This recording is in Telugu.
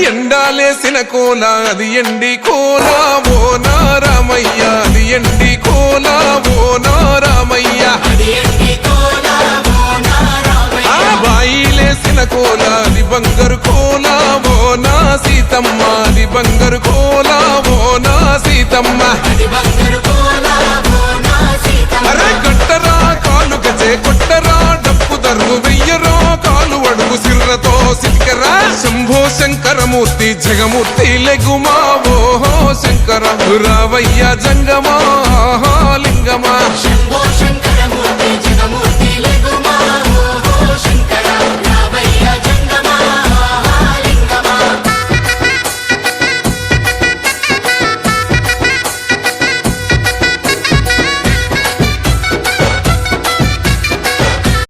ఎండాలేసిన కోల అది ఎండి కోల ఓ నారామయ్య అది ఎండి కోల ఓ నారామయ్య బాయిలేసిన కోల అది బంగారు కోల ఓ నా సీతమ్మ అది బంగారు కోల ఓ నా సీతమ్మ అరే కట్టరా కాలు గజే కొట్టరా డప్పు దర్రు వెయ్యరో కాలు అడుగు సిర్రతో సిక్కరా శంభో శంకరమూర్తి జగమూర్తి లెగుమా ఓహో శంకర రావయ్య జంగమా లింగమా శంభో శంకరమూర్తి జగమూర్తి